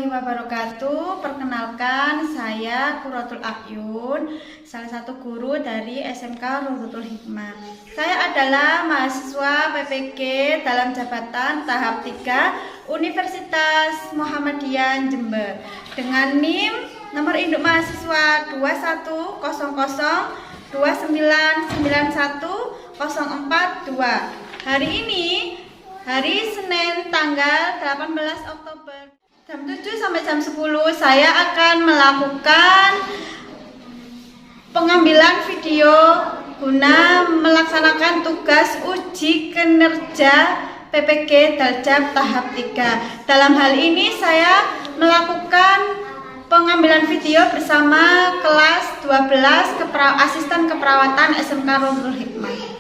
warahmatullahi wabarakatuh. Perkenalkan, saya Qurratul A'yun, salah satu guru dari SMK Rawdatul Hikmah. Saya adalah mahasiswa PPG dalam jabatan tahap 3 Universitas Muhammadiyah Jember dengan NIM nomor induk mahasiswa 21092991042. Hari ini hari Senin tanggal 18 Oktober jam 7 sampai jam 10 saya akan melakukan pengambilan video guna melaksanakan tugas uji kinerja PPG Daljab tahap 3. Dalam hal ini saya melakukan pengambilan video bersama kelas 12 asisten keperawatan SMK Rawdatul Hikmah.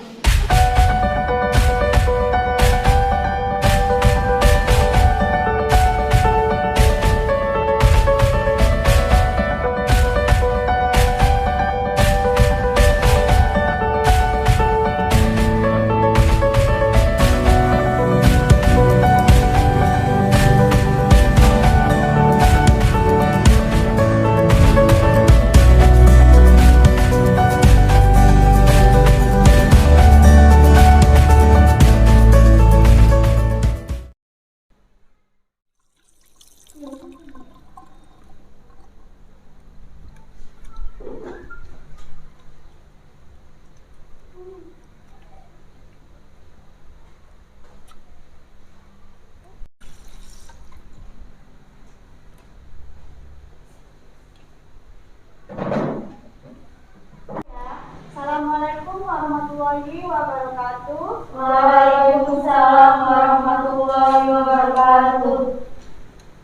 Assalamualaikum warahmatullahi wabarakatuh. Waalaikumsalam warahmatullahi wabarakatuh.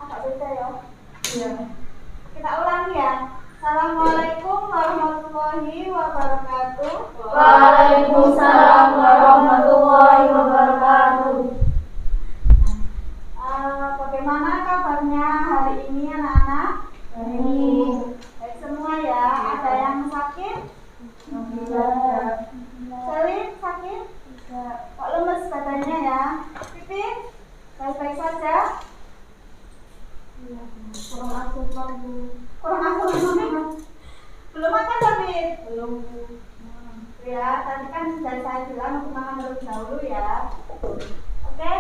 Agak beda ya? Iya. Kita ulangi ya. Assalamualaikum warahmatullahi wabarakatuh. Waalaikumsalam warahmatullahi wabarakatuh. Bagaimana kabarnya hari ini anak-anak? Baik semua ya. Ada yang sakit? Salim sakit? Kok lemes badannya ya? Pipin? Baik-baik saja? Kurang asupan, Bu. Kurang asupan? Belum makan tapi? Belum, Bu. Ya, tadi kan sudah saya bilang untuk makan terlebih dahulu ya. Oke,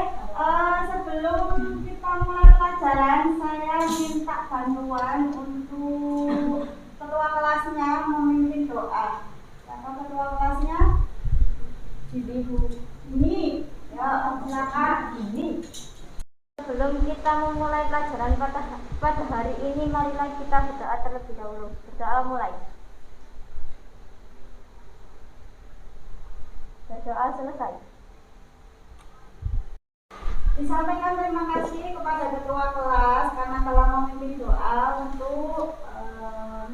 sebelum kita mulai pelajaran, saya minta bantuan untuk ketua kelasnya memimpin doa. Siapa ketua kelasnya? Bu. Ini, ya, silakan. Ini. Sebelum kita memulai pelajaran pada hari ini, marilah kita berdoa terlebih dahulu. Berdoa mulai. Berdoa selesai. Disampaikan terima kasih kepada ketua kelas karena telah memimpin doa untuk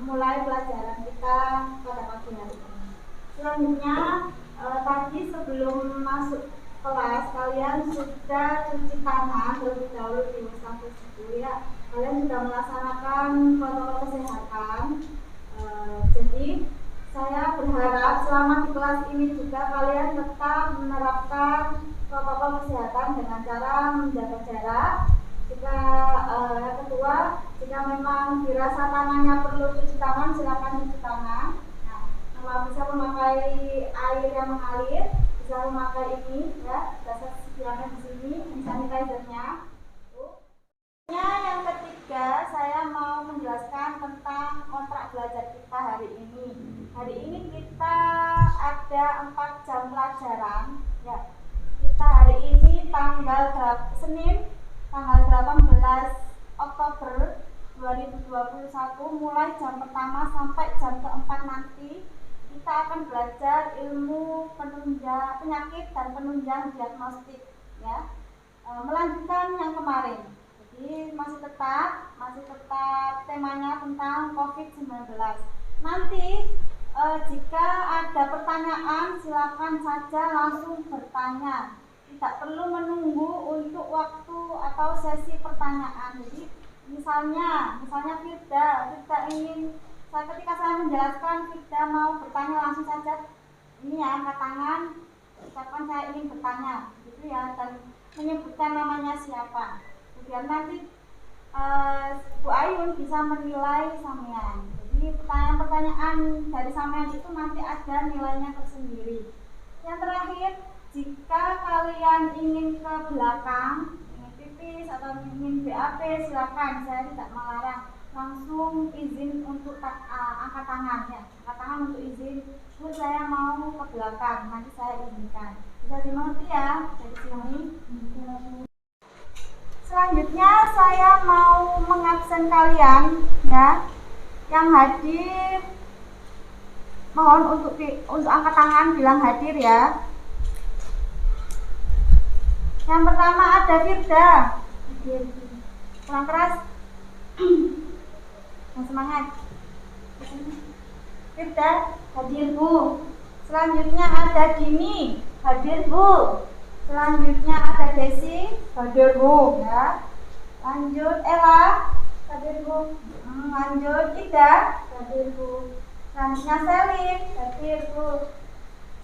mulai pelajaran kita pada pagi hari ini. Selanjutnya, tadi sebelum masuk kelas kalian sudah cuci tangan terlebih dahulu di wastafel itu ya. Kalian sudah melaksanakan protokol kesehatan. Jadi saya berharap selama di kelas ini juga kalian tetap menerapkan protokol kesehatan dengan cara menjaga jarak. Jika kedua, jika memang dirasa tangannya perlu cuci tangan, silakan cuci tangan. Nah, kalau bisa memakai air yang mengalir, bisa memakai ini ya, bisa sediakan di sini sanitizernya. Yang ketiga, saya mau menjelaskan tentang kontrak belajar kita hari ini. Hari ini kita ada 4 jam pelajaran ya. Kita hari ini Senin tanggal 18 Oktober 2021 mulai jam pertama sampai jam keempat nanti kita akan belajar ilmu penyakit dan penunjang diagnostik ya. Melanjutkan yang kemarin. Jadi masih tetap temanya tentang COVID-19. Nanti jika ada pertanyaan silakan saja langsung bertanya. Tidak perlu menunggu untuk waktu atau sesi pertanyaan. Jadi misalnya Firda ingin ketika saya menjelaskan Firda mau bertanya langsung saja ini ya, angkat tangan, ucapkan saya ingin bertanya gitu ya, dan menyebutkan namanya siapa. Kemudian nanti Bu Ayun bisa menilai sampean. Jadi pertanyaan-pertanyaan dari sampean itu nanti ada nilainya tersendiri. Yang terakhir, jika kalian ingin ke belakang, ingin pipis atau ingin BAP, silakan, saya tidak melarang. Langsung izin untuk angkat tangan ya, angkat tangan untuk izin. Bu, saya mau ke belakang, nanti saya izinkan. Bisa dimengerti ya dari sini. Selanjutnya saya mau mengabsen kalian ya, yang hadir mohon untuk angkat tangan bilang hadir ya. Yang pertama ada Firda. Kurang keras. Yang semangat. Firda hadir Bu. Selanjutnya ada Dini. Hadir Bu. Selanjutnya ada Desi. Hadir Bu ya. Lanjut Ella. Hadir Bu. Lanjut Ida. Hadir Bu. Selanjutnya Selin. Hadir Bu.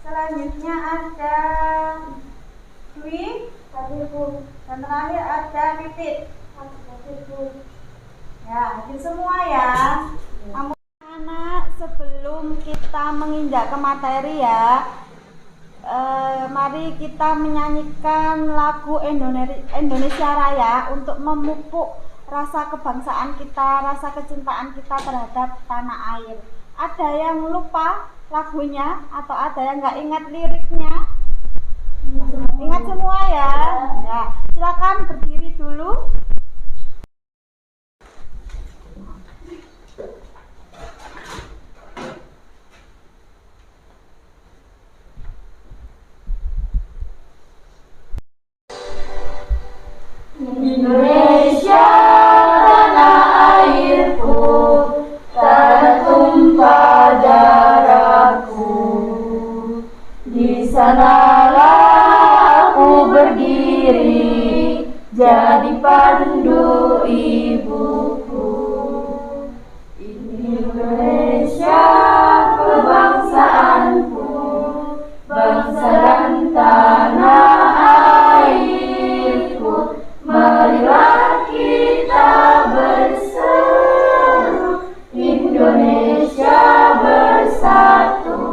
Selanjutnya ada Dwi. Hadir Bu. Dan terakhir ada Pipit. Hadir Bu. Ya, hadir semua ya. Anak, sebelum kita menginjak ke materi ya, mari kita menyanyikan lagu Indonesia Raya untuk memupuk rasa kebangsaan kita, rasa kecintaan kita terhadap tanah air. Ada yang lupa lagunya atau ada yang nggak ingat liriknya? Ingat semua ya. Ya, silakan berdiri dulu. Indonesia tanah airku, tanah tumpah darahku. Di sanalah aku berdiri, jadi pandu ibuku. Indonesia kebangsaanku, bangsa dan tanah airku. Marilah kita berseru, Indonesia bersatu.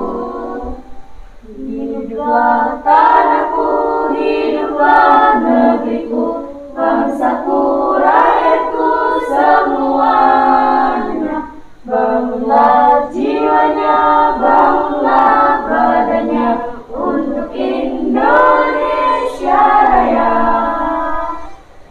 Hiduplah tanahku, hiduplah negeriku, bangsaku, rakyatku semuanya. Bangunlah jiwanya, bangunlah badannya untuk Indonesia Raya.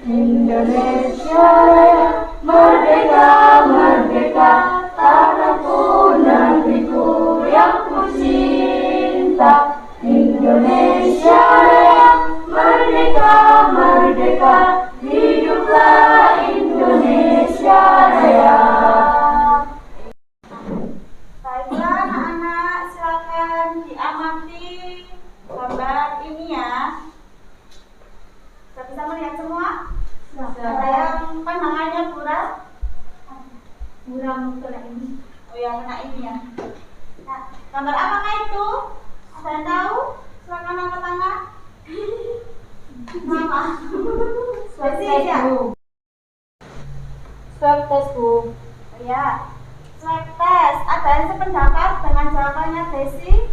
Indonesia Raya, merdeka, merdeka, tanahku, negeriku yang ku cinta. Indonesia Raya, merdeka, merdeka, hiduplah Indonesia Raya. Baiklah anak-anak, silakan diamati gambar ini ya. Sudah bisa melihat semua? Ada yang pandangannya buram? Buram kena ini. Oh ya, kena ini ya. Nah, gambar apakah itu? Ada yang tahu? Silakan angkat tangan. Nama? Swab Desi test, ya? Bu. Swab test, Bu. Ya. Swab test. Ada yang sependapat dengan jawabannya Desi?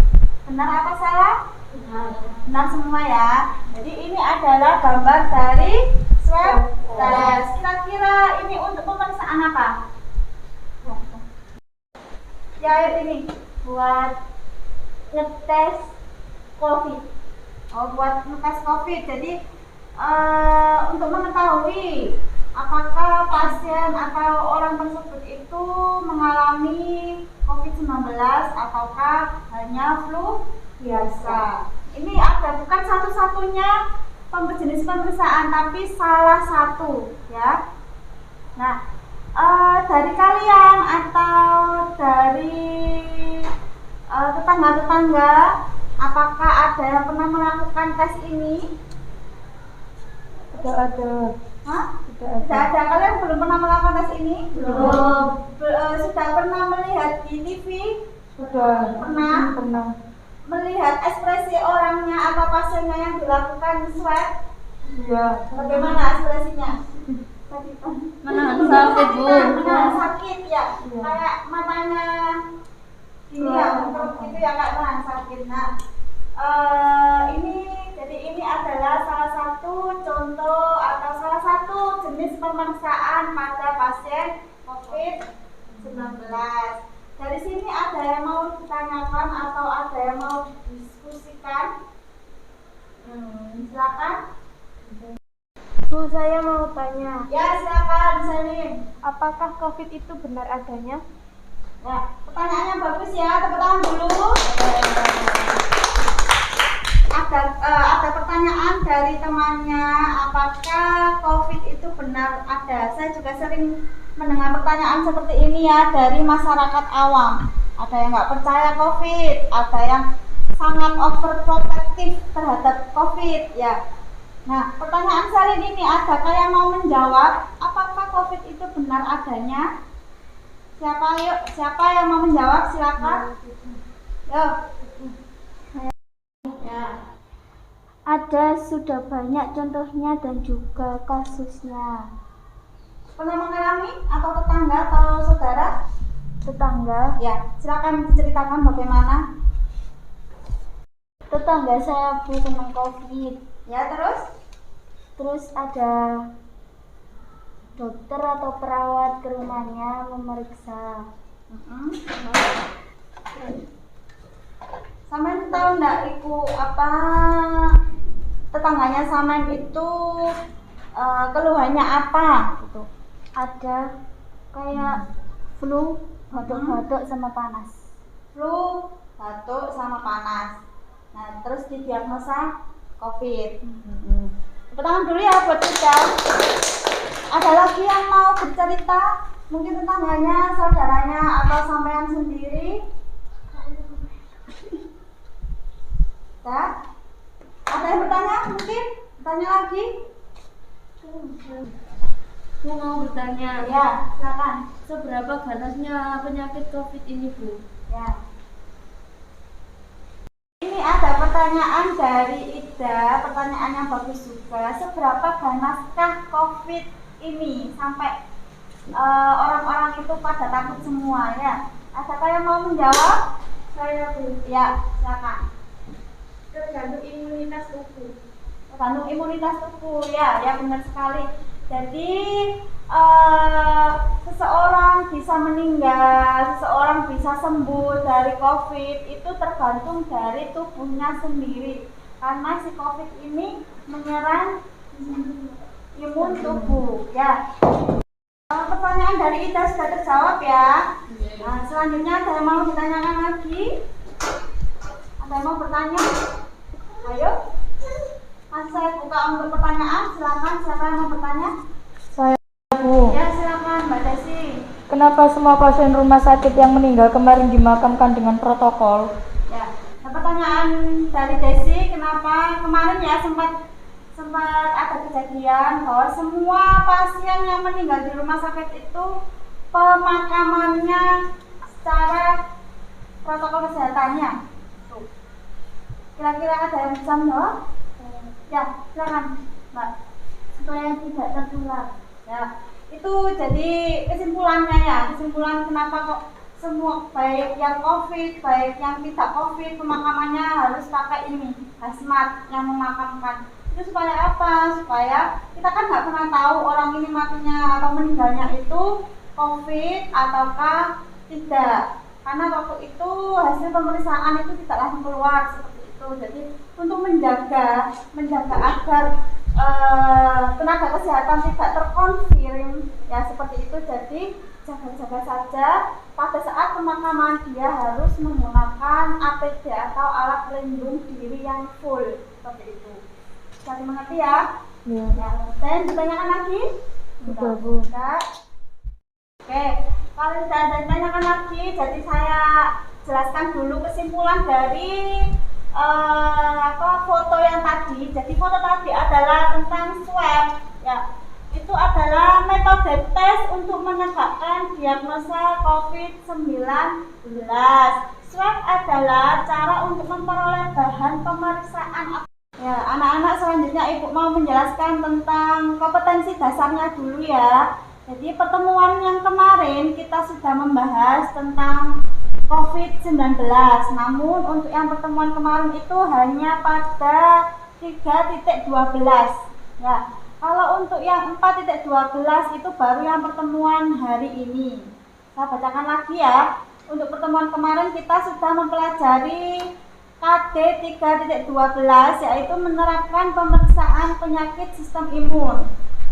Benar apa salah? Benar semua ya. Jadi ini adalah gambar dari swab test. Kira-kira ini untuk pemeriksaan apa? Ya, ini Buat ngetes COVID. oh buat ngetes COVID. Jadi untuk mengetahui apakah pasien atau orang tersebut itu mengalami COVID-19 ataukah hanya flu biasa. Ini ada bukan satu-satunya jenis pemeriksaan, tapi salah satu ya. Nah, dari kalian atau dari tetangga-tetangga, apakah ada yang pernah melakukan tes ini? Tidak ada. Hah? Tidak Tidak ada. Kalian belum pernah melakukan tes ini? Belum. Sudah pernah melihat di TV? Sudah. Pernah? Pernah. Melihat ekspresi orangnya atau pasiennya yang dilakukan swab? Iya. Bagaimana ekspresinya? Tadi kan? Menahan sakit, Bu. Menahan sakit ya. Kayak matanya ini ya, untuk itu ya kayak menahan sakit. Nah, ini adalah salah satu contoh atau salah satu jenis pemeriksaan pada pasien COVID-19. Dari sini ada yang mau ditanyakan atau ada yang mau didiskusikan? Silakan. Bu, saya mau tanya, Ya, silakan, Salim. apakah COVID itu benar adanya? Ya, pertanyaannya bagus ya. Tepuk tangan dulu. Ada pertanyaan dari temannya, apakah COVID itu benar ada? Saya juga sering mendengar pertanyaan seperti ini ya dari masyarakat awam. Ada yang nggak percaya COVID, ada yang sangat overprotective terhadap COVID ya. Nah, pertanyaan Salin ini, adakah yang mau menjawab apakah COVID itu benar adanya? Siapa yang mau menjawab? Silakan. Yuk. Ya. Ada, sudah banyak contohnya dan juga kasusnya. Pernah mengalami atau tetangga atau saudara? Tetangga, Ya, silakan diceritakan bagaimana. tetangga saya Bu kena COVID. Ya, Terus ada dokter atau perawat ke rumahnya memeriksa. Sampean tahu enggak iku apa tetangganya Sampean itu keluhannya apa gitu? Ada kayak flu, batuk-batuk sama panas. Flu, batuk sama panas. Nah, terus didiagnosa COVID. Tepuk tangan dulu ya buat kita. Ada lagi yang mau bercerita? Mungkin tetangganya, saudaranya, atau sampean sendiri? Ya? Ada yang bertanya? Mungkin? Bertanya lagi? Bu mau bertanya, Ya, silakan. seberapa ganasnya penyakit COVID ini, Bu? Ya. Ini ada pertanyaan dari Ida, pertanyaan yang bagus juga. Seberapa ganaskah COVID ini sampai orang-orang itu pada takut semua ya? Adakah yang mau menjawab? Saya Bu, Ya, silakan. tergantung imunitas tubuh. Tergantung imunitas tubuh ya, ya benar sekali. Jadi seseorang bisa meninggal, seseorang bisa sembuh dari COVID itu tergantung dari tubuhnya sendiri. Karena si COVID ini menyerang imun tubuh ya. Pertanyaan dari Ida sudah terjawab ya. Nah, selanjutnya ada yang mau ditanyakan lagi? Ada yang mau bertanya? Ayo. Saya buka untuk pertanyaan. Silakan, siapa yang mau bertanya? Saya Bu, Ya, silakan Mbak Desi. kenapa semua pasien rumah sakit yang meninggal kemarin dimakamkan dengan protokol? Ya, nah, pertanyaan dari Desi, kenapa kemarin ya sempat ada kejadian bahwa semua pasien yang meninggal di rumah sakit itu pemakamannya secara protokol kesehatannya. Tuh. Kira-kira ada yang bisa menjawab? Ya, silakan Mbak, supaya tidak tertular. Ya, itu jadi kesimpulannya ya, kesimpulan kenapa kok semua baik yang COVID, baik yang tidak COVID pemakamannya harus pakai ini hazmat yang memakamkan. Itu supaya apa? Supaya kita kan nggak pernah tahu orang ini matinya atau meninggalnya itu COVID ataukah tidak. Karena waktu itu hasil pemeriksaan itu tidak langsung keluar seperti itu. Jadi untuk menjaga agar tenaga kesehatan tidak terkonfirm ya seperti itu. Jadi jaga-jaga saja pada saat pemakaman dia harus menggunakan APD atau alat pelindung diri yang full seperti itu. Bisa dimengerti ya? Ya, Ya, dan ditanyakan lagi? sudah Bu. Enggak. Oke, kalau tidak ada yang ditanyakan lagi, jadi saya jelaskan dulu kesimpulan dari foto yang tadi. Jadi foto tadi adalah tentang swab ya. Itu adalah metode tes untuk menegakkan diagnosa COVID-19. Swab adalah cara untuk memperoleh bahan pemeriksaan. Ya, anak-anak selanjutnya Ibu mau menjelaskan tentang kompetensi dasarnya dulu ya. Jadi pertemuan yang kemarin kita sudah membahas tentang COVID-19. Namun untuk yang pertemuan kemarin itu hanya pada 3.12. Ya. Kalau untuk yang 4.12 itu baru yang pertemuan hari ini. Saya bacakan lagi ya. Untuk pertemuan kemarin kita sudah mempelajari KD 3.12, yaitu menerapkan pemeriksaan penyakit sistem imun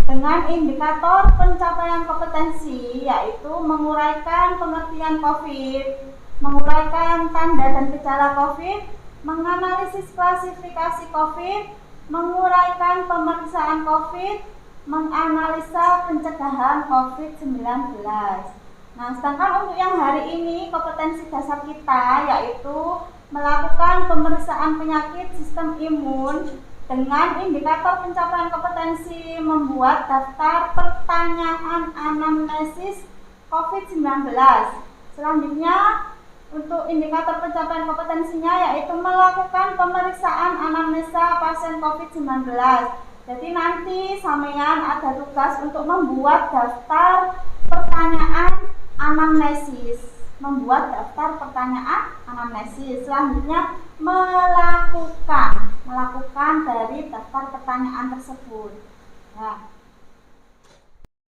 dengan indikator pencapaian kompetensi, yaitu menguraikan pengertian COVID, menguraikan tanda dan gejala COVID, menganalisis klasifikasi COVID, menguraikan pemeriksaan COVID, menganalisa pencegahan COVID-19. Nah, sedangkan untuk yang hari ini kompetensi dasar kita yaitu melakukan pemeriksaan penyakit sistem imun dengan indikator pencapaian kompetensi, membuat daftar pertanyaan anamnesis COVID-19. Selanjutnya, untuk indikator pencapaian kompetensinya yaitu melakukan pemeriksaan anamnesa pasien COVID-19. Jadi nanti sampean ada tugas untuk membuat daftar pertanyaan anamnesis. Selanjutnya melakukan dari daftar pertanyaan tersebut. Ya.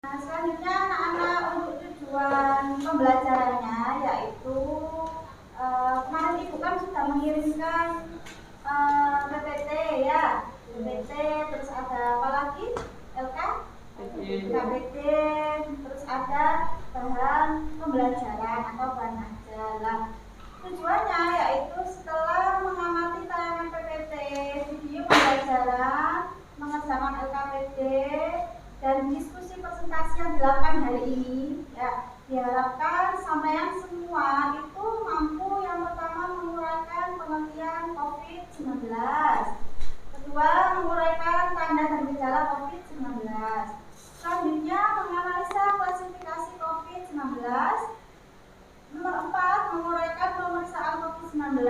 Nah, selanjutnya anak-anak untuk tujuan pembelajarannya yaitu kemarin ibu kan sudah mengirimkan PPT ya, PPT, terus ada apa lagi? LK? KPT, terus ada bahan pembelajaran atau bahan ajar. Tujuannya yaitu setelah mengamati tayangan PPT, video pembelajaran, mengerjakan LKPD, dan diskusi presentasi yang dilakukan hari ini, ya, diharapkan sampean semua itu mampu yang pertama menguraikan pengertian COVID-19, kedua menguraikan tanda dan gejala COVID-19, selanjutnya menganalisa klasifikasi COVID-19, nomor 4 menguraikan pemeriksaan COVID-19,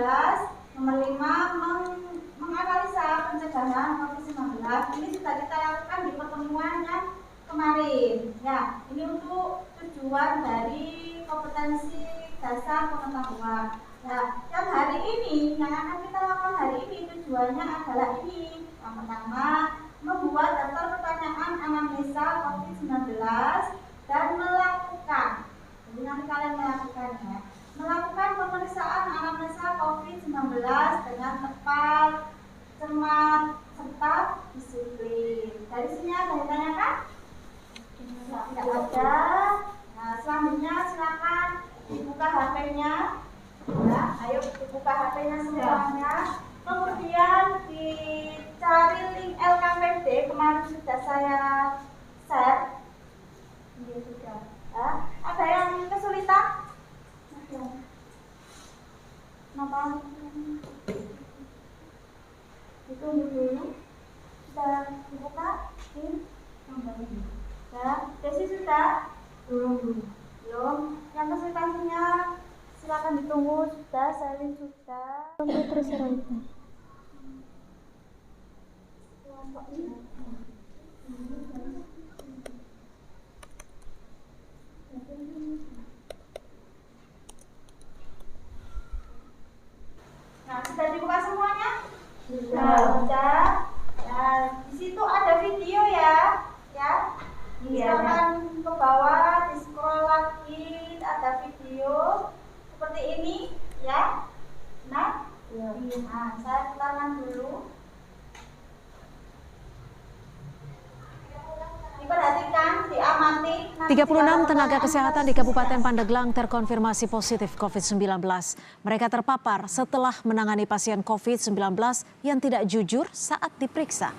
nomor 5 menganalisa pencegahan COVID-19. Ini sudah kita lakukan di pertemuan yang kemarin. Ya, ini untuk tujuan dari kompetensi dasar pengetahuan. Nah, yang hari ini, yang akan kita lakukan hari ini tujuannya adalah ini. Yang pertama, membuat daftar pertanyaan anamnesa COVID-19 dan melakukan. Jadi nanti kalian melakukannya. Melakukan pemeriksaan anamnesa COVID-19 dengan tepat, cermat, serta disiplin. Dari sini ada yang tanyakan? Tidak ada. Nah, selanjutnya silakan dibuka HP-nya. Ya, ayo dibuka HP-nya semuanya. Kemudian dicari link LKPD, kemarin sudah saya share. Ini sudah. Ya, ada yang kesulitan? Kenapa? Ditunggu dulu. Sudah dibuka? Ya, Desi sudah? Belum. Yang kesulitannya silakan ditunggu. Sudah, Selin sudah. Terserah itu. Nah, sudah dibuka semuanya? Sudah. Nah, di situ ada video ya. Ya. Silakan ke bawah, di scroll lagi, ada video seperti ini, ya. Nah, saya putarkan dulu. Diperhatikan, diamati. 36 tenaga kesehatan di Kabupaten Pandeglang terkonfirmasi positif COVID-19. Mereka terpapar setelah menangani pasien COVID-19 yang tidak jujur saat diperiksa.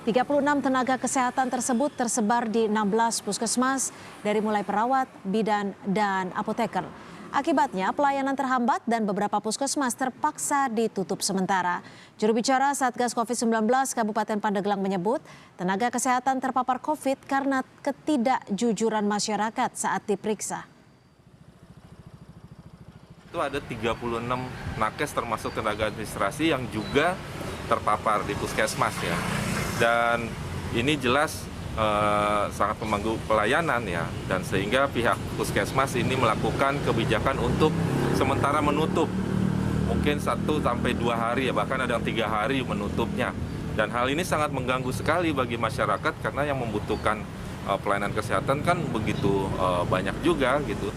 36 tenaga kesehatan tersebut tersebar di 16 puskesmas dari mulai perawat, bidan, dan apoteker. Akibatnya pelayanan terhambat dan beberapa puskesmas terpaksa ditutup sementara. Juru bicara Satgas COVID-19 Kabupaten Pandeglang menyebut tenaga kesehatan terpapar COVID karena ketidakjujuran masyarakat saat diperiksa. Itu ada 36 nakes termasuk tenaga administrasi yang juga terpapar di puskesmas ya. Dan ini jelas sangat mengganggu pelayanan ya, dan sehingga pihak puskesmas ini melakukan kebijakan untuk sementara menutup mungkin 1-2 hari ya, bahkan ada yang 3 hari menutupnya. Dan hal ini sangat mengganggu sekali bagi masyarakat karena yang membutuhkan pelayanan kesehatan kan begitu banyak juga gitu.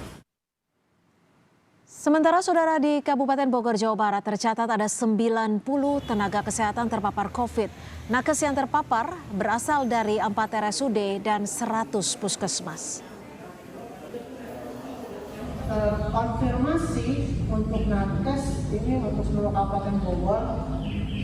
Sementara saudara, di Kabupaten Bogor, Jawa Barat tercatat ada 90 tenaga kesehatan terpapar COVID. Nakes yang terpapar berasal dari 4 RSUD dan 100 puskesmas. Konfirmasi untuk nakes ini untuk seluruh Kabupaten Bogor,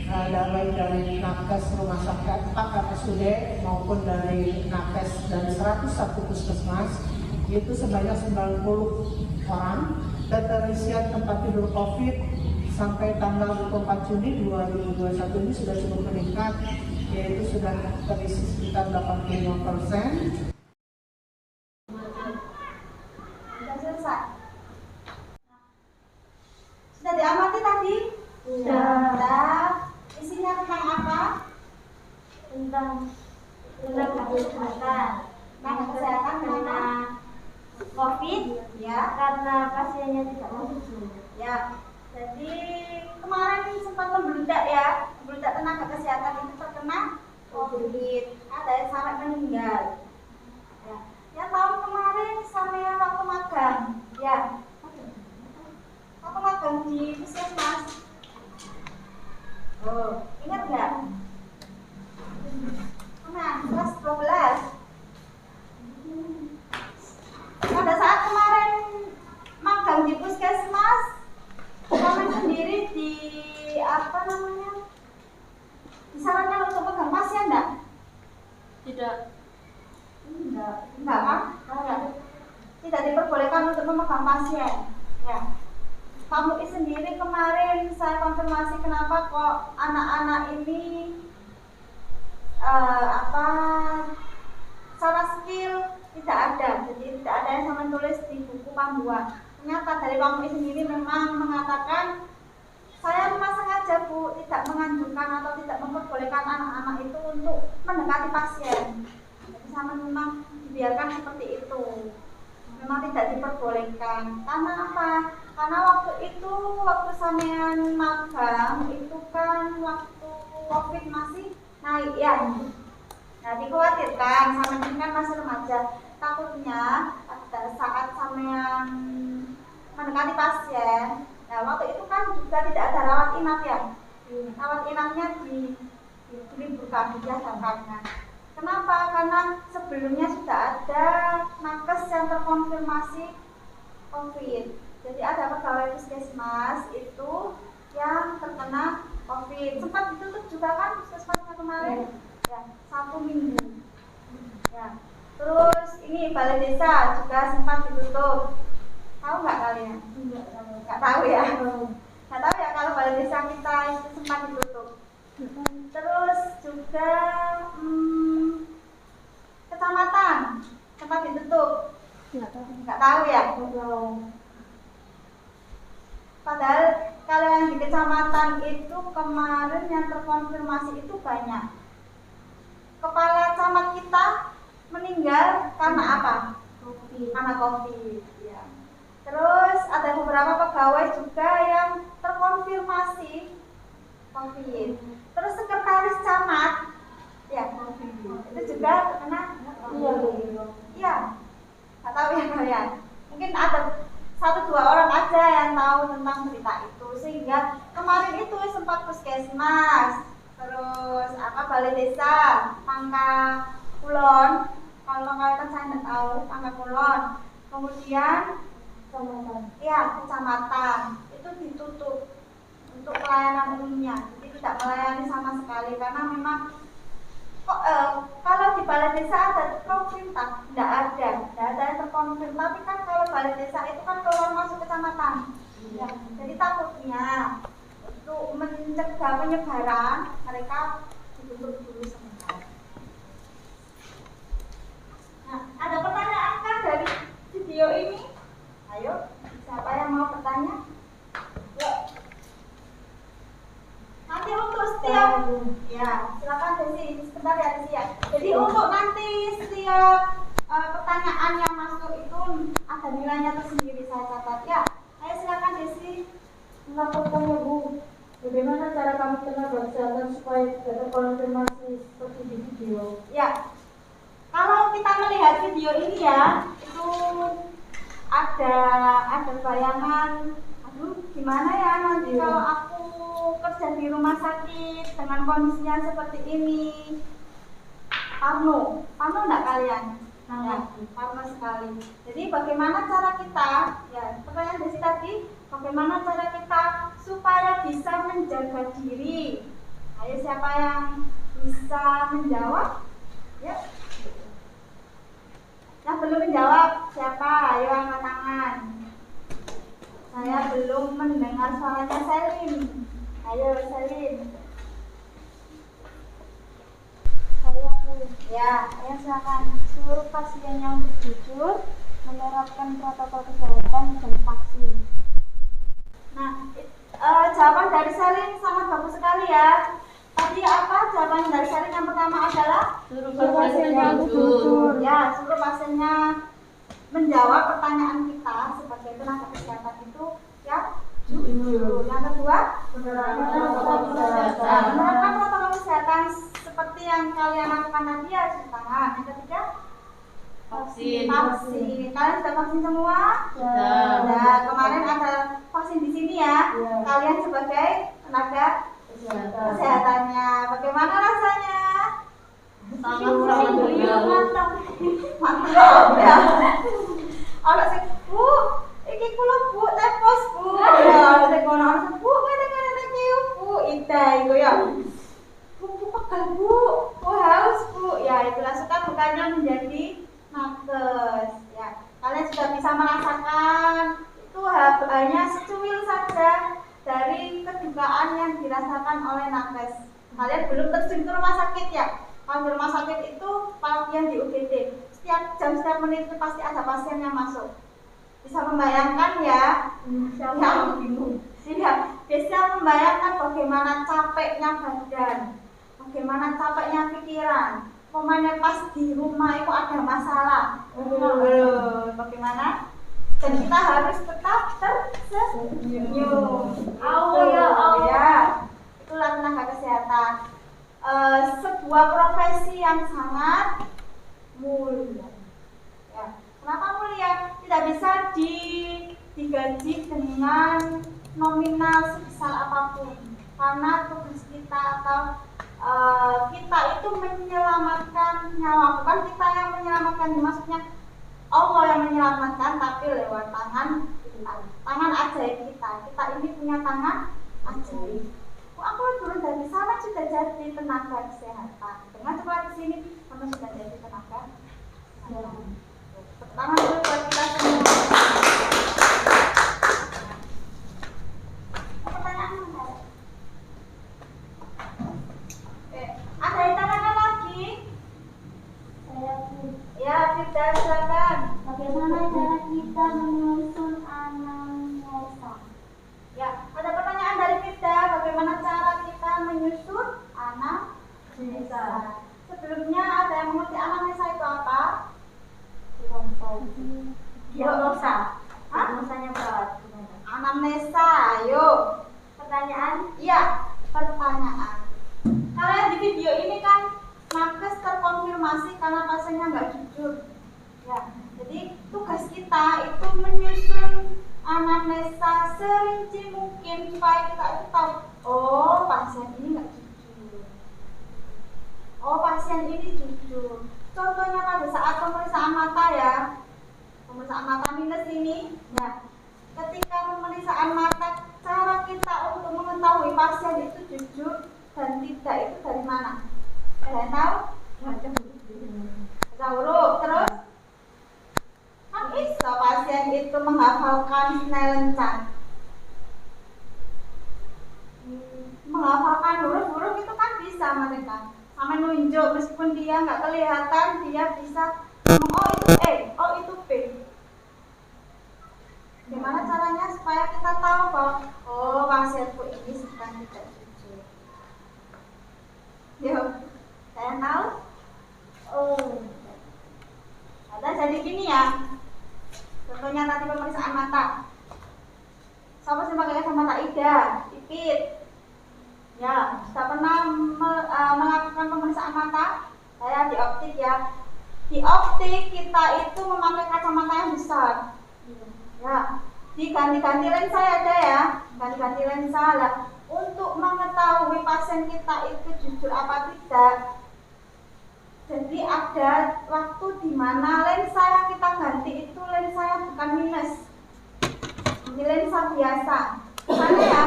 baik dari nakes rumah sakit 4 RSUD maupun dari nakes dari 101 puskesmas, itu sebanyak 90 orang. Keterisian tempat tidur COVID sampai tanggal 24 Juni 2021 ini sudah cukup meningkat, yaitu sudah terisi sekitar 85%. Sudah selesai. Sudah diamati tadi? Sudah. Isinya tentang apa? Tentang kesehatan. Tentang kesehatan karena COVID, ya. Karena pasiennya tidak masuk. Ya. Jadi kemarin sempat membludak ya, membludak tenaga kesehatan itu terkena COVID. Ada yang sampai meninggal. Ya. Ya, tahun kemarin sampai waktu magang, ya. Waktu magang di puskesmas. Oh, ingat nggak? Nah, kelas 12. Pada saat kemarin magang di puskesmas, kami sendiri disarankan untuk pegang pasien enggak? Tidak. Enggak kan? Tidak diperbolehkan untuk memegang pasien. Ya. Pak MUI sendiri kemarin saya konfirmasi kenapa kok anak-anak ini secara skill tidak ada, jadi tidak ada yang sama tulis di buku panduan. Ternyata dari Pak MUI sendiri memang mengatakan saya memang sengaja Bu tidak menganjurkan atau tidak memperbolehkan anak-anak itu untuk mendekati pasien. Jadi sama memang dibiarkan seperti itu. Memang tidak diperbolehkan. Karena apa? Karena waktu sampean magang itu kan waktu COVID masih naik ya. Nah, dikhawatirkan sampean kan masih remaja. Takutnya pada saat sampean mendekati pasien, nah waktu itu kan juga tidak ada rawat inap ya. Rawat inapnya diliburkan, ditiadakan. Kenapa? Karena sebelumnya sudah ada nakes yang terkonfirmasi COVID. Jadi ada pegawai puskesmas itu yang terkena COVID. Sempat ditutup juga kan puskesmasnya kemarin? Ya, 1 minggu. Ya. Terus ini balai desa juga sempat ditutup. Tahu nggak kalian? Nggak tahu ya? Nggak tahu ya kalau balai desa kita itu sempat ditutup. Terus juga kecamatan sempat ditutup. Nggak tahu ya? Padahal kalau yang di kecamatan itu kemarin yang terkonfirmasi itu banyak. Kepala camat kita meninggal karena apa? Karena COVID. Ya. Terus ada beberapa pegawai juga yang terkonfirmasi COVID. Terus sekretaris camat, ya, itu juga terkena COVID. Iya, nggak tahu ya kalian. Mungkin ada 1-2 orang aja yang tahu tentang berita itu, sehingga kemarin itu sempat puskesmas, terus balai desa, Pangka Kulon, kalau kalian saya nggak tahu Pangka Kulon, kemudian kecamatan itu ditutup untuk pelayanan umumnya, jadi tidak melayani sama sekali karena memang kalau di balai desa ada terkonfirmasi, tidak ada yang terkonfirmasi, tapi kan kalau balai desa itu kan keluar masuk kecamatan, ya, jadi takutnya untuk mencegah penyebaran mereka ditutup dulu sementara. Nah, ada pertanyaan kan dari video ini? Ayo, siapa yang mau bertanya? Yuk. Nanti untuk setiap silakan Desi, sebentar ya Desi ya. Jadi untuk nanti setiap pertanyaan yang masuk itu ada nilainya tersendiri, saya catat ya. Ayo silakan Desi. Melaporkan ya Bu, bagaimana cara kami tenaga kesehatan supaya tidak terkonfirmasi seperti di video? Ya, kalau kita melihat video ini ya, itu ada bayangan, aduh gimana ya nanti kalau aku kerja di rumah sakit dengan kondisinya seperti ini. Parno enggak kalian? Ya, parno sekali. Jadi bagaimana cara kita, ya pertanyaan Desi tadi, bagaimana cara kita supaya bisa menjaga diri? Ayo siapa yang bisa menjawab? Ya. Yang belum menjawab siapa? Ayo angkat tangan. Saya belum mendengar suaranya Selin. Ayo Selin. Ya, ayo silakan. Seluruh pasien yang jujur menerapkan protokol kesehatan dan vaksin. Nah, jawaban dari Selin sangat bagus sekali ya. Tadi apa jawaban dari Selin yang pertama adalah Seluruh pasien yang jujur. ya, seluruh pasiennya menjawab pertanyaan kita sebagai tenaga kesehatan itu ya jujur. Yang kedua, menerapkan protokol kesehatan seperti yang kalian lakukan tadi ya, cuci tangan. Yang ketiga, vaksin. Kalian sudah vaksin semua? Sudah. Kemarin ada vaksin di sini ya. Kalian sebagai tenaga kesehatannya, bagaimana rasanya? Mantap ya. Ana sing Bu, iki kula Bu tepos Bu. Ya, ana sing ngono, Bu ngene-ngene iki Bu, ida iku ya. Bu pegal Bu, haus Bu. Ya, itu langsungkan bukannya menjadi nakes ya. Kalian sudah bisa merasakan itu hanya secuil saja dari kedukaan yang dirasakan oleh nakes. Kalian belum terjun ke rumah sakit ya. Kalau di rumah sakit itu pasien di UGD, setiap jam setiap menit itu pasti ada pasien yang masuk. Bisa membayangkan ya? Yang bingung. Bisa membayangkan bagaimana capeknya badan, bagaimana capeknya pikiran. Pokoknya pas di rumah itu ada masalah. Bagaimana? Dan kita harus tetap tersenyum. Ya, itulah tenaga kesehatan. Sebuah profesi yang sangat mulia. Ya. Kenapa mulia? Tidak bisa digaji dengan nominal sebesar apapun. Karena tugas kita atau kita itu menyelamatkan nyawa, bukan kita yang menyelamatkan, maksudnya Allah yang menyelamatkan, tapi lewat tangan kita, tangan ajaib kita. Kita ini punya tangan ajaib. Aku turun dari sana sudah jadi tenaga kesehatan. Dengan sekolah di sini, kamu sudah jadi tenaga kesehatan. Pertama dulu buat kita semua. Pertanyaan mana? Ada yang tanyakan lagi? Ya, Firda silakan. Bagaimana cara kita menyusun anamnesa? Ya, ada pertanyaan dari Firda. Bagaimana cara kita menyusun anamnesa? Sebelumnya ada yang mengerti anamnesa itu apa? Diagnosa. Diagnosanya berat. Anamnesa, ayo. Pertanyaan? Iya, pertanyaan. Kalian di video ini kan nakes terkonfirmasi karena pasiennya nggak jujur. Ya, jadi tugas kita itu menyusun anamnesa serinci mungkin supaya kita itu tahu, oh pasien ini nggak jujur, oh pasien ini jujur. Contohnya pada saat pemeriksaan mata ya, pemeriksaan mata minus ini, ya ketika pemeriksaan mata cara kita untuk mengetahui pasien itu jujur dan tidak itu dari mana? Kalian tahu? Huruf terus kan bisa pasien itu menghafalkan Snellen-Chan. Menghafalkan huruf-huruf itu kan bisa mereka. Sama nunjuk meskipun dia nggak kelihatan, dia bisa ngomong oh itu E, oh itu B. Gimana caranya supaya kita tahu bahwa oh pasienku ini sedang tidak jujur. di optik kita itu memakai kacamata yang besar. Ya, diganti-ganti lensa ya ada ya, ganti-ganti lensa lah. Untuk mengetahui pasien kita itu jujur apa tidak, jadi ada waktu di mana lensa yang kita ganti itu lensa yang bukan minus, ini lensa biasa. Misalnya ya,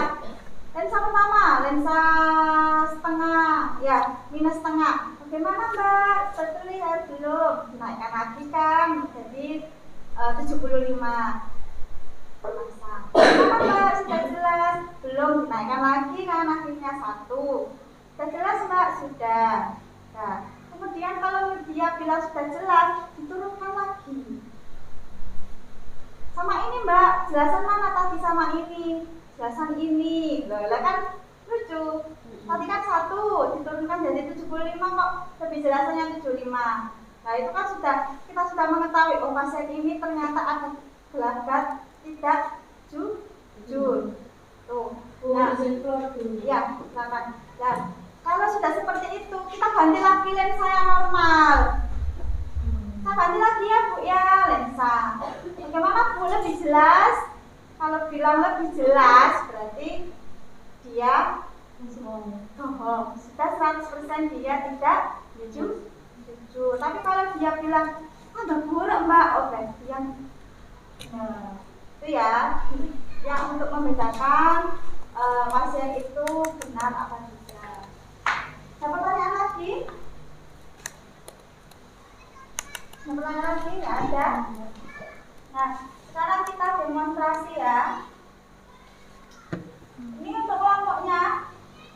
lensa pertama, lensa setengah, ya minus setengah. Bagaimana Mbak? Terlihat belum? Dinaikkan lagi kan, jadi 75. Pasang. Bagaimana Mbak? Sudah jelas? Belum, dinaikkan lagi kan, akhirnya 1. Sudah jelas Mbak? Sudah. Nah, kemudian kalau dia bilang sudah jelas, diturunkan lagi. Sama ini Mbak, jelasan mana tadi sama ini? Jelasan ini. Loh, kan lucu. Tadi kan 1, diturunkan jadi 75 kok lebih jelasannya 75. Nah, itu kan kita sudah mengetahui, oh pasien ini ternyata ada gelagat tidak jujur. Tuh. Nah, ya, silakan. Nah, kalau sudah seperti itu, kita ganti lagi lensa yang normal. Kita ganti lagi ya Bu ya, lensa. Bagaimana Bu, lebih jelas? Kalau bilang lebih jelas, berarti dia bohong. Sudah 100% dia tidak jujur. Tapi kalau dia bilang ada buruk Mbak, oh berarti yang itu ya, yang untuk membedakan pasien itu benar apa tidak. Ada pertanyaan lagi? Ada pertanyaan lagi? Nggak ada. Nah, sekarang kita demonstrasi ya. Ini untuk kelompoknya.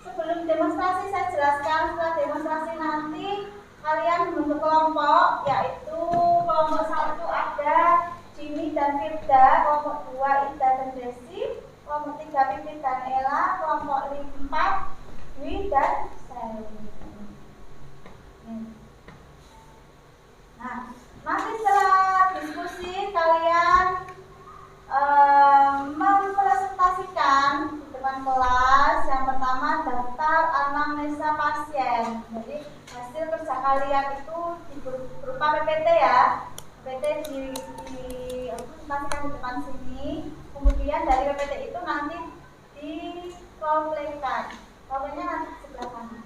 Sebelum demonstrasi saya jelaskan, setelah demonstrasi nanti kalian membentuk kelompok, yaitu kelompok 1 ada Jimmy dan Firda, kelompok 2 Ida dan Desi, kelompok 3 Pipit dan Ella, kelompok 4 Dwi dan Sally. Nah, nanti setelah diskusi kalian mempresentasikan di depan kelas. Yang pertama daftar anamnesa pasien. Jadi hasil kerja kalian itu berupa PPT ya. PPT dipresentasikan di depan sini. Kemudian dari PPT itu nanti dikomplekan. Kompletnya nanti di sebelah kanan.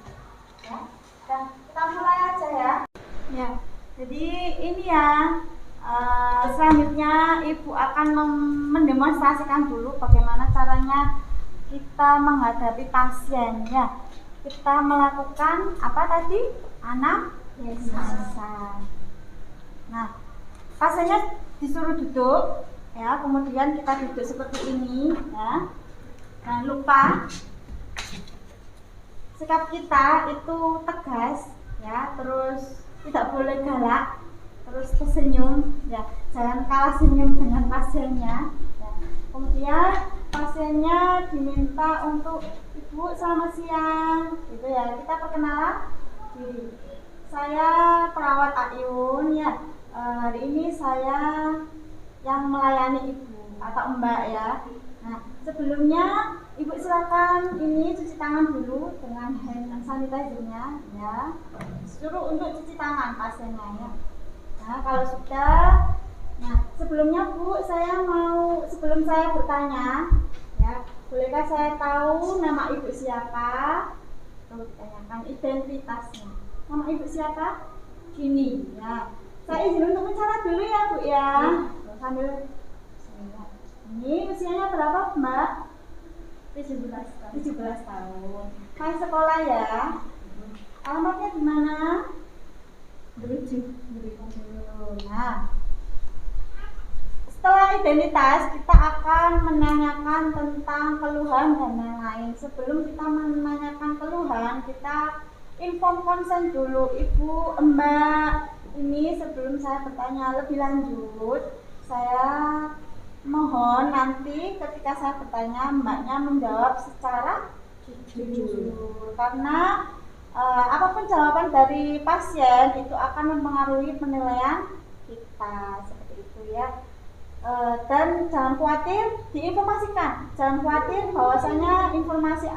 Ya. Dan kita mulai aja ya. Ya. Jadi ini ya. Selanjutnya Ibu akan mendemonstrasikan dulu bagaimana caranya kita menghadapi pasien ya. Kita melakukan apa tadi? Anamnesa. Nah, pasiennya disuruh duduk ya, kemudian kita duduk seperti ini ya. Jangan lupa sikap kita itu tegas ya, terus tidak boleh galak. Terus tersenyum ya, jangan kalah senyum dengan pasiennya ya. Kemudian pasiennya diminta untuk Ibu selamat siang gitu ya, kita perkenalan diri. Saya perawat Ayun ya, hari ini saya yang melayani Ibu atau Mbak ya. Nah, sebelumnya Ibu silakan ini cuci tangan dulu dengan hand sanitizer-nya ya. Suruh untuk cuci tangan pasiennya ya. Nah, kalau sudah, nah sebelumnya Bu, sebelum saya bertanya, ya, bolehkah saya tahu nama Ibu siapa? Terus tanyakan identitasnya. Nama Ibu siapa? Gini, ya. Saya izin untuk bicara dulu ya Bu ya. Sambil ini usianya berapa Mbak? 17 tahun. Hai sekolah ya. Alamatnya di mana? Nah, setelah identitas kita akan menanyakan tentang keluhan dan lain-lain. Sebelum kita menanyakan keluhan, kita inform konsen dulu. Ibu, Mbak, ini sebelum saya bertanya lebih lanjut, saya mohon nanti ketika saya bertanya Mbaknya menjawab secara jujur, karena apapun jawaban dari pasien itu akan mempengaruhi penilaian kita, seperti itu ya. Dan jangan khawatir, diinformasikan, jangan khawatir bahwasanya informasi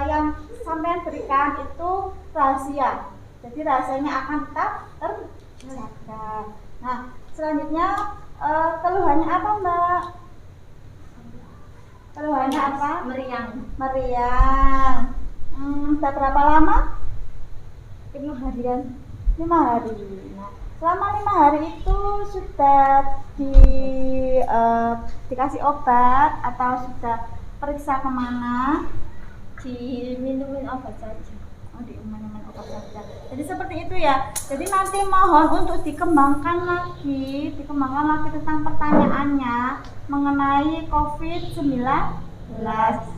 yang sampean berikan itu rahasia, jadi rahasianya akan tetap terjaga. Sadar. Nah, selanjutnya keluhannya apa, Mbak? Keluhannya apa? Meriang. Meriang. Sudah berapa lama? 5 harian. 5 hari. Nah, selama 5 hari itu sudah dikasih obat atau sudah periksa kemana? Diminumin obat saja. Oh, diumumin obat saja. Jadi seperti itu ya. Jadi nanti mohon untuk dikembangkan lagi tentang pertanyaannya mengenai COVID-19.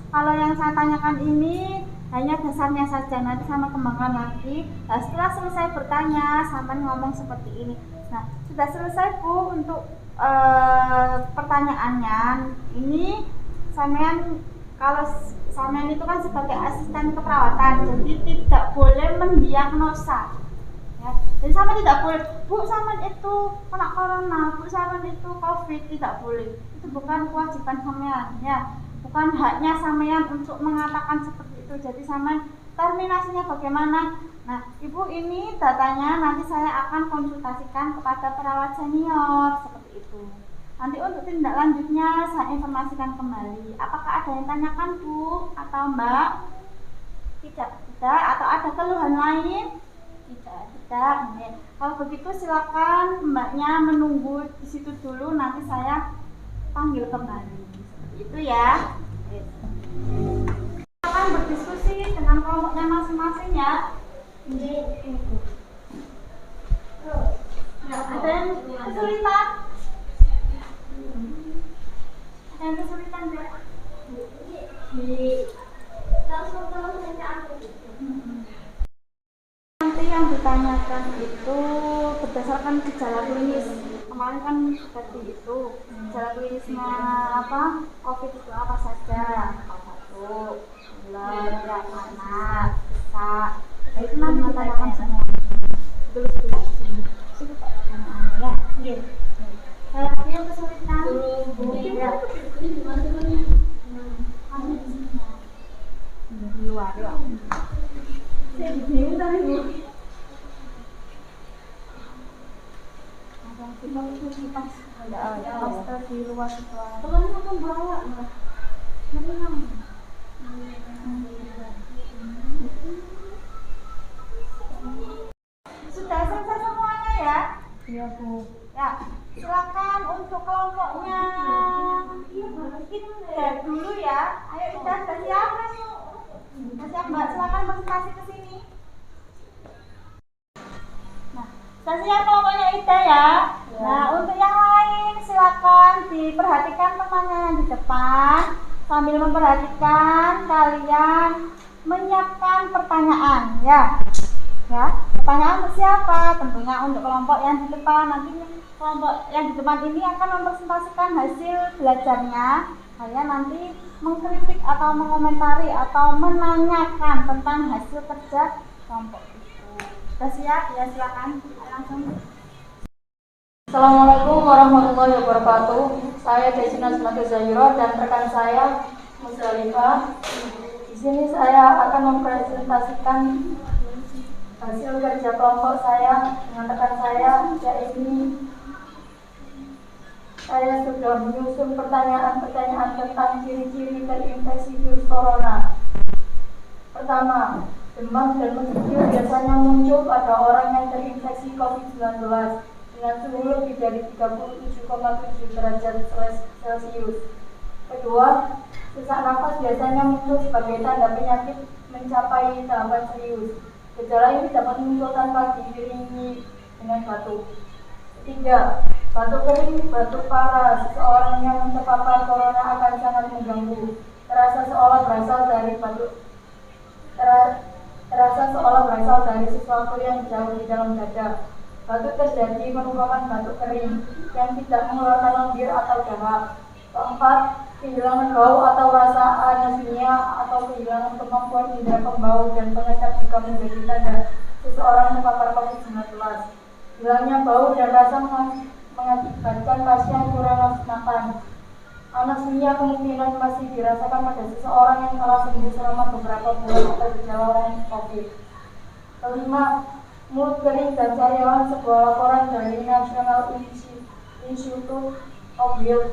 Kalau yang saya tanyakan ini hanya dasarnya saja, nanti sama kembangkan lagi. Nah, setelah selesai bertanya, sampai ngomong seperti ini. Nah, sudah selesai Bu untuk pertanyaannya. Ini sampean, kalau sampean itu kan sebagai asisten keperawatan, jadi tidak boleh mendiagnosa. Ya, jadi sama tidak boleh, Bu sampean itu kena corona, Bu sampean itu COVID, tidak boleh. Itu bukan kewajiban sampean, ya. Bukan haknya sampean untuk mengatakan seperti itu. Jadi sampean terminasinya bagaimana? Nah, Ibu ini datanya nanti saya akan konsultasikan kepada perawat senior seperti itu. Nanti untuk tindak lanjutnya saya informasikan kembali. Apakah ada yang tanyakan Bu atau Mbak? Tidak. Atau ada keluhan lain? Tidak. Nih. Kalau begitu silakan Mbaknya menunggu di situ dulu. Nanti saya panggil kembali. Seperti itu ya. Silakan berdiskusi dengan kelompoknya masing-masing ya. Ada yang kesulitan? Yang kesulitan Mbak? Nanti yang ditanyakan itu berdasarkan gejala klinis. Kemarin kan seperti itu. Gejala klinisnya apa? COVID itu apa saja? Batuk, pilek, panas, sesak. Nah, itu nanti ditanyakan semua. Terus sini. Itu pertanyaannya ya. Lagi yang kesulitan di luar ya. Saya bingung tadi Bu. Ada kipas ada di luar sekolah. Kalau mau bawa lah. Sudah selesai semuanya ya? Iya Bu. Ya, silakan untuk kelompoknya Ida dulu ya. Ayo Ida, sudah siap? Sudah siap Mbak, silakan presentasi ke sini. Nah, sudah siap kelompoknya Ida ya. Nah, untuk yang lain silakan diperhatikan temannya yang di depan. Sambil memperhatikan, kalian menyiapkan pertanyaan ya. Ya, pertanyaan untuk siapa? Tentunya untuk kelompok yang di depan. Nanti kelompok yang di depan ini akan mempresentasikan hasil belajarnya. Kalian nanti mengkritik atau mengomentari atau menanyakan tentang hasil kerja kelompok itu. Sudah siap? Ya, silakan langsung. Assalamualaikum warahmatullahi wabarakatuh. Saya Desina Sunatu Zahiro dan rekan saya Musdalifah. Di sini saya akan mempresentasikan hasil kerja kelompok saya dengan rekan saya, yaitu saya sudah menyusun pertanyaan-pertanyaan tentang ciri-ciri terinfeksi virus corona. Pertama, demam dan menggigil biasanya muncul pada orang yang terinfeksi COVID-19 dengan suhu lebih dari 37,7 derajat Celcius. Kedua, sesak nafas biasanya muncul sebagai tanda penyakit mencapai tahapan serius. Gejala ini dapat muncul tanpa diiringi dengan batuk. Ketiga, batuk kering, batuk parah. Seseorang yang terpapar corona akan sangat mengganggu. Terasa seolah berasal dari sesuatu yang jauh di dalam dada. Batuk terjadi merupakan batuk kering yang tidak mengeluarkan lendir atau dahak. Keempat, kehilangan bau atau rasa anosmia atau kehilangan kemampuan indera pembau dan pengecap juga menjadi tanda seseorang terpapar COVID-19. Hilangnya bau dan rasa mengakibatkan pasien kurang nafsu makan. Anosmia kemungkinan masih dirasakan pada seseorang yang telah sembuh selama beberapa bulan atau gejala COVID. Kelima, mulut kering dan sariawan. Sebuah laporan dari National Institute of Health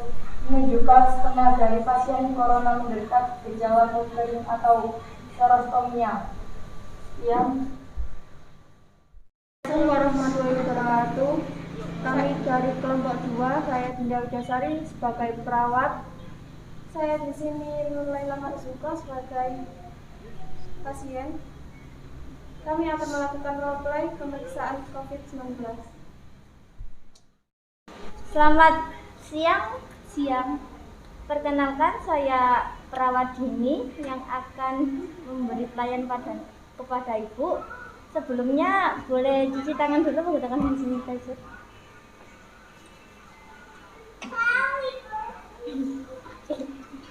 menunjukkan setengah dari pasien corona menderita gejala mulut kering atau serostomia. Assalamualaikum warahmatullahi wabarakatuh. Kami dari kelompok 2, saya Dinda Widasari sebagai perawat. Saya di sini mulai lama suka sebagai pasien. Kami akan melakukan role play pemeriksaan COVID-19. Selamat siang. Perkenalkan, saya perawat Dini yang akan memberi pelayan kepada Ibu. Sebelumnya boleh cuci tangan dulu menggunakan hand sanitizer.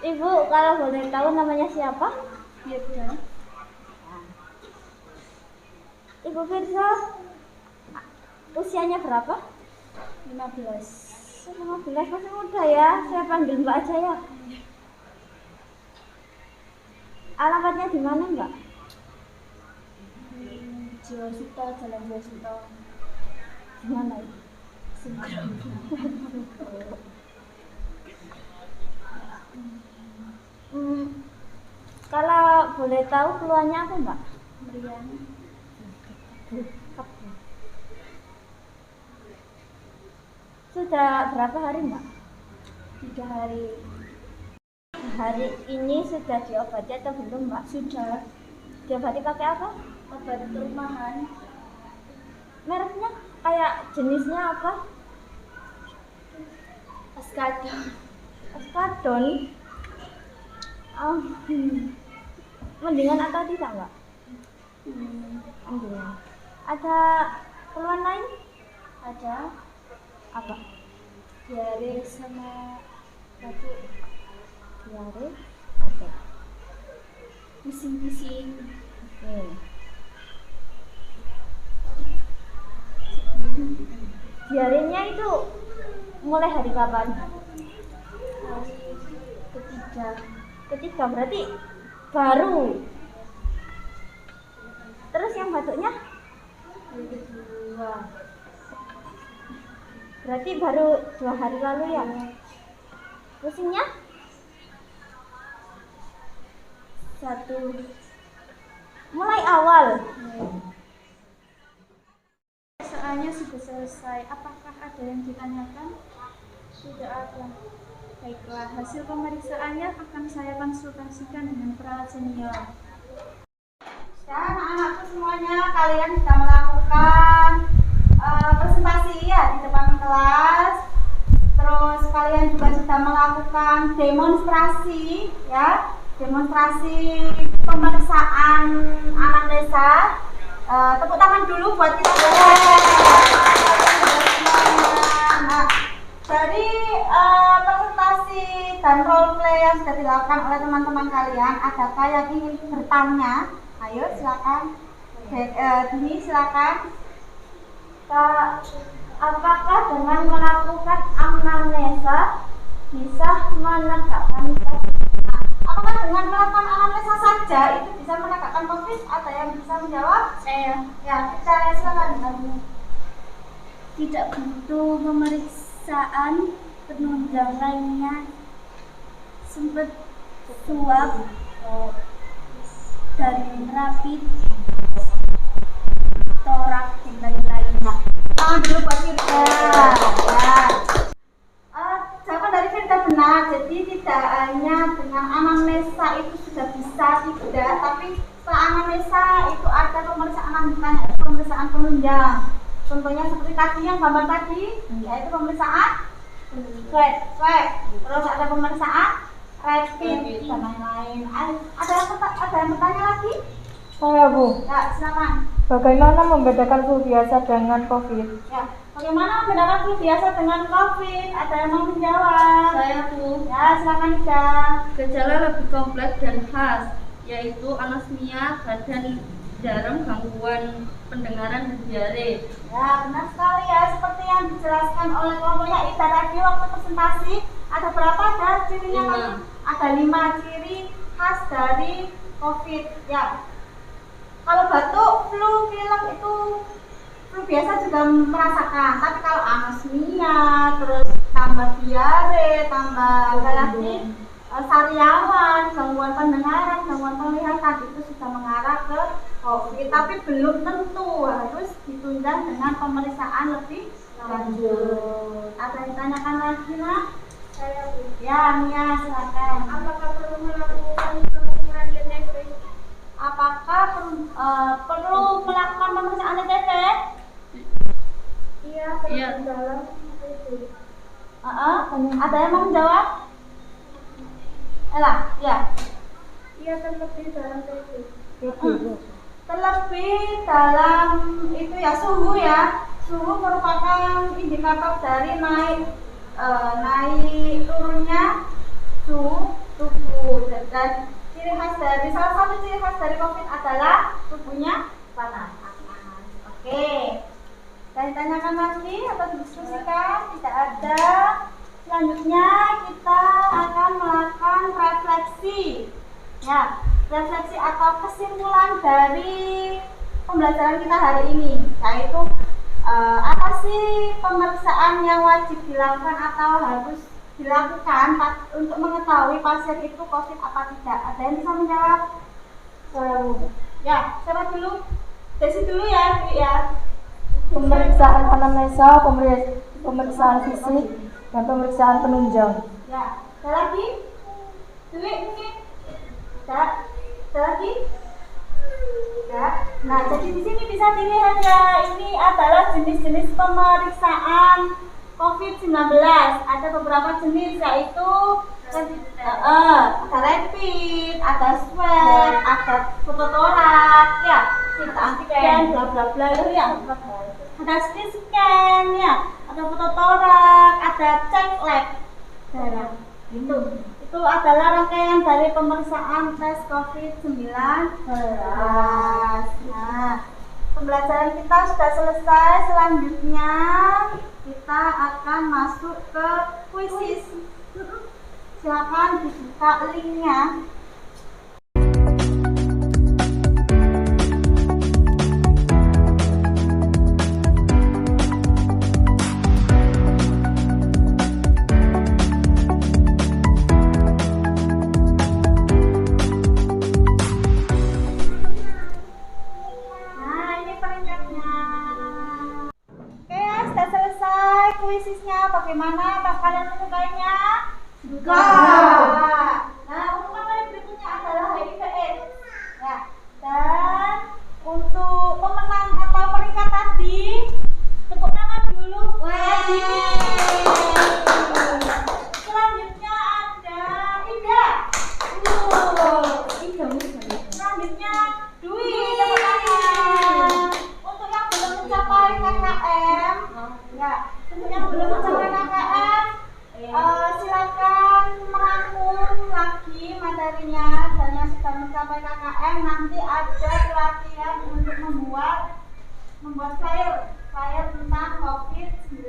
Ibu, kalau boleh tahu namanya siapa? Firza. Ibu Firza, usianya berapa? 15. 15, masih muda ya. Saya panggil Mbak aja ya. Alamatnya di mana, Mbak? Jiwasuta, Jalan Jiwasuta. Di mana itu? Kalau boleh tahu keluarnya apa, Mbak? Meriang. Sudah berapa hari, Mbak? 3 hari. Hari ini sudah diobati atau belum, Mbak? Sudah. Diobati pakai apa? Obat rumahan. Mereknya kayak jenisnya apa? Oskadon. Mendingan atau tidak, Mbak? Mendingan. Ada keluhan lain? Ada Apa? diare sama batuk. Diare? Ada. Pusing-pusing. Diarenya itu mulai hari kapan? Hari Ketiga berarti baru. Terus yang batuknya? hari kedua. Berarti baru 2 hari lalu ya? Pusingnya? 1. Mulai awal. Pemeriksaannya sudah selesai. Apakah ada yang ditanyakan? Tidak ada. Baiklah, hasil pemeriksaannya akan saya konsultasikan dengan perawat senior. Ya, anak-anakku semuanya, kalian sudah melakukan presentasi ya di depan kelas. Terus kalian juga sudah melakukan demonstrasi ya, demonstrasi pemeriksaan anamnesa. Tepuk tangan dulu buat kita semua. Nah, dari presentasi dan role play yang sudah dilakukan oleh teman-teman kalian, adakah yang ingin bertanya? Ayo silakan. Dini silakan. Kak, apakah dengan melakukan anamnesa bisa menegakkan COVID? Apakah dengan melakukan anamnesa saja itu bisa menegakkan COVID? Ada yang bisa menjawab? Saya Ya, kita silakan. tidak butuh pemeriksaan penunjang lainnya, sempat swab dari rapid, torak dan lain-lainnya. Tangan dulu buat Firda. Ya. Jawaban dari Firda benar. Jadi tidak hanya dengan anamnesa itu sudah bisa tidak, tapi setelah anamnesa itu ada pemeriksaan lanjutan, yaitu pemeriksaan penunjang. Contohnya seperti tadi yang gambar tadi, yaitu pemeriksaan swab. Terus ada pemeriksaan rapid dan lain-lain. Ada yang bertanya lagi? Saya, Bu. Ya, silakan. Bagaimana membedakan flu biasa dengan COVID? Ya, bagaimana membedakan flu biasa dengan COVID? Ada yang mau menjawab? Saya tuh Ya, silakan Ida. gejala lebih kompleks dan khas, yaitu anosmia, badan garam, gangguan pendengaran dan diare. Ya, benar sekali ya. Seperti yang dijelaskan oleh kelompoknya Ida tadi waktu presentasi. Ada berapa? Ada cirinya tadi? Ada 5 ciri khas dari COVID. Ya. Kalau batuk, flu, pilek itu flu biasa juga merasakan, tapi kalau anosmia, terus tambah diare, tambah lagi sariawan, gangguan pendengaran, gangguan penglihatan itu sudah mengarah ke COVID, tapi belum tentu, harus ditunjang dengan pemeriksaan lebih lanjut. Ada yang ditanyakan lagi, Nak? Ya, Mia, silakan. Apakah perlu melakukan pengukuran DTP? Apakah perlu melakukan pemeriksaan DTP? Iya, terlebih dalam itu. Ada yang mau menjawab? Ella, ya. Iya, terlebih dalam itu. Terlebih dalam itu ya, suhu ya. Suhu merupakan indikator dari naik turunnya suhu tubuh, dan salah satu ciri khas dari COVID adalah tubuhnya panas. Oke. Dan ditanyakan lagi atau didiskusikan? Tidak ada. Selanjutnya kita akan melakukan refleksi. Ya, refleksi atau kesimpulan dari pembelajaran kita hari ini, yaitu apa sih pemeriksaan yang wajib dilakukan atau harus dilakukan untuk mengetahui pasien itu COVID apa tidak? Ada yang bisa menjawab? Ya, siapa dulu? Desi dulu ya, Bu ya. Pemeriksaan anamnesa, pemeriksaan fisik, dan pemeriksaan penunjang. Ya, ada lagi? Dwi mungkin? Ada lagi? Ya. Nah, jadi di sini bisa dilihat ya, ini adalah jenis-jenis pemeriksaan COVID-19. Ada beberapa jenis, yaitu ada rapid, ada swab, ada fototorak, ya, kita antigen, bla bla bla itu ya. Ada CT scan ya, ada fototorak, ada cek lab darah. Itu adalah rangkaian dari pemeriksaan tes COVID-19. Nah, pembelajaran kita sudah selesai. Selanjutnya kita akan masuk ke kuisis. Silakan dibuka linknya. Bagaimana? Apa kalian menyukainya? Suka. Nah, untuk materi berikutnya adalah HIV/AIDS. Ya, dan untuk pemenang atau peringkat tadi, tepuk tangan dulu. Selanjutnya ada Ida. Selanjutnya Dwi. Tepuk tangan. Untuk yang belum mencapai KKM, ya. Yang belum mencapai KKM, silakan merangkum lagi materinya, dan yang sudah mencapai KKM nanti ada pelatihan untuk membuat flyer tentang COVID-19.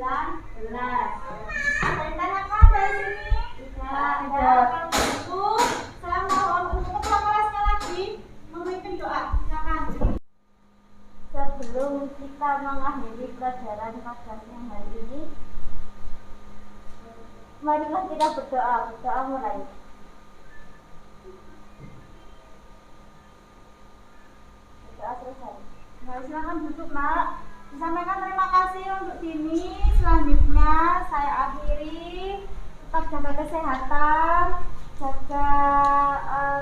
Ada yang tanyakan dari sini? Tidak. Itu saya mohon untuk ketua kelasnya lagi memimpin doa. Silakan. Sebelum kita mengakhiri pelajaran pada siang hari ini, marilah kita berdoa. Berdoa mulai. Berdoa selesai. Nah, silakan duduk, Mbak. Disampaikan terima kasih untuk Dini. Selanjutnya saya akhiri. Tetap jaga kesehatan, jaga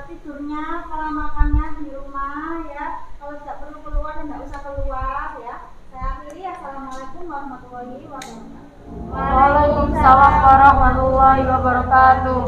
tidurnya, pola makannya di rumah ya. Kalau tidak perlu keluar, tidak usah keluar ya. Saya akhiri. Assalamualaikum warahmatullahi wabarakatuh. Waalaikumsalam warahmatullahi wabarakatuh.